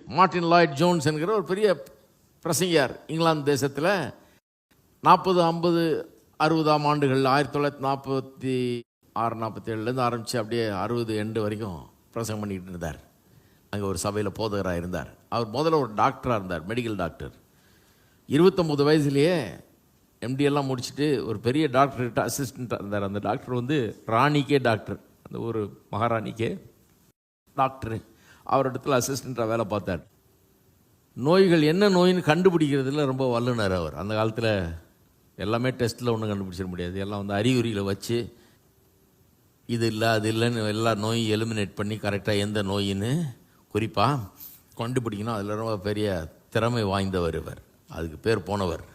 Martin Lloyd Jones என்கிற ஒரு பெரிய பிரசங்கியார். இங்கிலாந்து தேசத்தில் 40, 50, 60ஆம் ஆண்டுகள் 1946, 47லேருந்து ஆரம்பித்து அப்படியே 60 எண்டு வரைக்கும் பிரசங்கம் பண்ணிக்கிட்டு இருந்தார். அங்கே ஒரு சபையில் போதகராக இருந்தார். அவர் முதல்ல ஒரு டாக்டராக இருந்தார், மெடிக்கல் டாக்டர். 29 வயசுலேயே எம்டியெல்லாம் முடிச்சுட்டு ஒரு பெரிய டாக்டர்கிட்ட அசிஸ்டண்ட்டாக இருந்தார். அந்த டாக்டர் வந்து ராணிக்கே டாக்டர், அந்த ஒரு மகாராணிக்கே டாக்டரு. அவரிடத்துல அசிஸ்டண்ட்டாக வேலை பார்த்தார். நோய்கள் என்ன நோயின்னு கண்டுபிடிக்கிறதுல ரொம்ப வல்லுனர் அவர். அந்த காலத்தில் எல்லாமே டெஸ்ட்டில் ஒன்றும் கண்டுபிடிச்சிட முடியாது. எல்லாம் வந்து அறிகுறிகளை வச்சு இது இல்லை அது இல்லைன்னு எல்லா நோயும் எலிமினேட் பண்ணி கரெக்டாக எந்த நோயின்னு குறிப்பாக கண்டுபிடிக்கணும். அதில் ரொம்ப பெரிய திறமை வாய்ந்தவர் இவர். அதுக்கு பேர் போனவர்.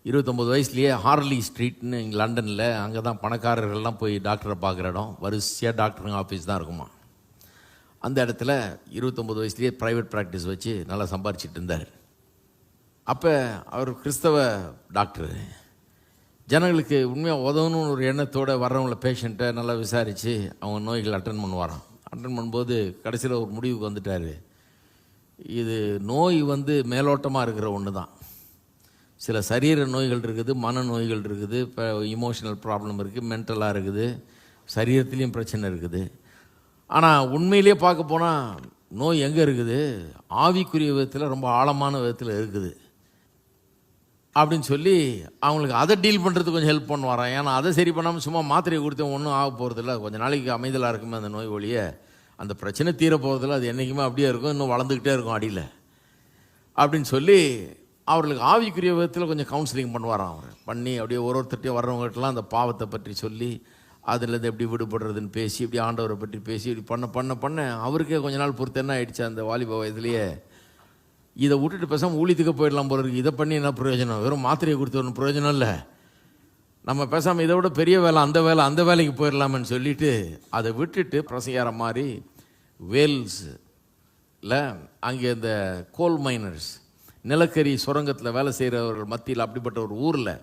29 வயசுலேயே ஹார்லி ஸ்ட்ரீட்னு இங்கே லண்டனில், அங்கே தான் பணக்காரர்கள்லாம் போய் டாக்டரை பார்க்குற இடம். வரிசையாக டாக்டருங்க ஆஃபீஸ் தான் இருக்குமா. அந்த இடத்துல 29 வயசுலேயே ப்ரைவேட் ப்ராக்டிஸ் வச்சு நல்லா சம்பாரிச்சிட்டு இருந்தார். அப்போ அவர் கிறிஸ்தவ டாக்டரு. ஜனங்களுக்கு உண்மையாக உதவணும்னு ஒரு எண்ணத்தோடு வர்றவங்கள பேஷண்ட்டை நல்லா விசாரித்து அவங்க நோய்கள் அட்டன் பண்ணுவாராம். அட்டன் பண்ணும்போது கடைசியில் ஒரு முடிவுக்கு வந்துட்டார். இது நோய் வந்து மேலோட்டமாக இருக்கிற ஒன்று தான். சில சரீர நோய்கள் இருக்குது, மன நோய்கள் இருக்குது, இப்போ இமோஷனல் ப்ராப்ளம் இருக்குது, மென்டலாக இருக்குது, சரீரத்துலேயும் பிரச்சனை இருக்குது. ஆனால் உண்மையிலே பார்க்க போனால் நோய் எங்கே இருக்குது? ஆவிக்குரிய விதத்தில் ரொம்ப ஆழமான விதத்தில் இருக்குது அப்படின்னு சொல்லி அவங்களுக்கு அதை டீல் பண்ணுறதுக்கு கொஞ்சம் ஹெல்ப் பண்ணுவாராம். ஏன்னா அதை சரி பண்ணாமல் சும்மா மாத்திரையை கொடுத்து ஒன்றும் ஆக போகிறதில்ல. கொஞ்சம் நாளைக்கு அமைதலாக இருக்குமே அந்த நோய் ஒழிய அந்த பிரச்சனை தீர போகிறதில்ல. அது என்றைக்குமே அப்படியே இருக்கும், இன்னும் வளர்ந்துக்கிட்டே இருக்கும் அடியில் அப்படின்னு சொல்லி அவர்களுக்கு ஆவிக்குரிய விதத்தில் கொஞ்சம் கவுன்சிலிங் பண்ணுவாராம். அவர் பண்ணி அப்படியே ஒருத்தர்கிட்டையும் வர்றவங்ககிட்டலாம் அந்த பாவத்தை பற்றி சொல்லி அதுலேருந்து எப்படி விடுபடுறதுன்னு பேசி இப்படி ஆண்டவரை பற்றி பேசி இப்படி பண்ண அவருக்கே கொஞ்ச நாள் பொறுத்து என்ன ஆகிடுச்சு, அந்த வாலிப வயதுலேயே இதை விட்டுட்டு பேசாமல் ஊழியத்துக்கு போயிடலாம் போல இருக்குது. இதை பண்ணி என்ன பிரயோஜனம்? வெறும் மாத்திரையை கொடுத்து ஒன்றும் பிரயோஜனம் இல்லை. நம்ம பேசாமல் இதை விட பெரிய வேலை அந்த வேலைக்கு போயிடலாமன்னு சொல்லிவிட்டு அதை விட்டுட்டு பிரசங்கியார மாதிரி வேல்ஸில் அங்கே இந்த கோல் மைனர்ஸ், நிலக்கரி சுரங்கத்தில் வேலை செய்கிறவர்கள் மத்தியில், அப்படிப்பட்ட ஒரு ஊரில்,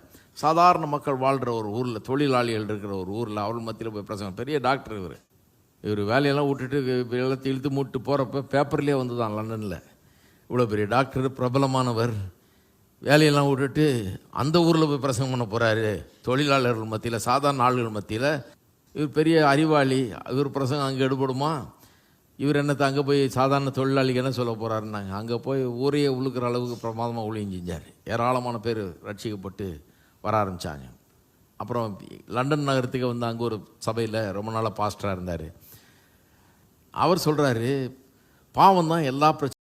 சாதாரண மக்கள் வாழ்கிற ஒரு ஊரில், தொழிலாளிகள் இருக்கிற ஒரு ஊரில் அவள் மத்தியில் போய் பிரசங்கம். பெரிய டாக்டர் இவர் வேலையெல்லாம் விட்டுட்டு எல்லாத்தையும் இழுத்து மூட்டு போகிறப்ப பேப்பர்லேயே வந்து தான் லண்டனில் இவ்வளோ பெரிய டாக்டர், பிரபலமானவர், வேலையெல்லாம் விட்டுட்டு அந்த ஊரில் போய் பிரசங்கம் பண்ண போகிறாரு. தொழிலாளர்கள் மத்தியில், சாதாரண ஆளுகள் மத்தியில். இவர் பெரிய அறிவாளி. இவர் பிரசங்கம் அங்கே எடுபடுமா? இவர் என்னத்தை அங்கே போய் சாதாரண தொழிலாளிக்கு என்ன சொல்ல போகிறாருன்னாங்க. அங்கே போய் ஊரையே உழுக்கிற அளவுக்கு பிரமாதமாக ஊழியம் செஞ்சார். ஏராளமான பேர் ரட்சிக்கப்பட்டு வர ஆரம்பித்தாங்க. அப்புறம் லண்டன் நகரத்துக்கு வந்து அங்கே ஒரு சபையில் ரொம்ப நாளாக பாஸ்டராக இருந்தார். அவர் சொல்கிறாரு, பாவம் தான் எல்லா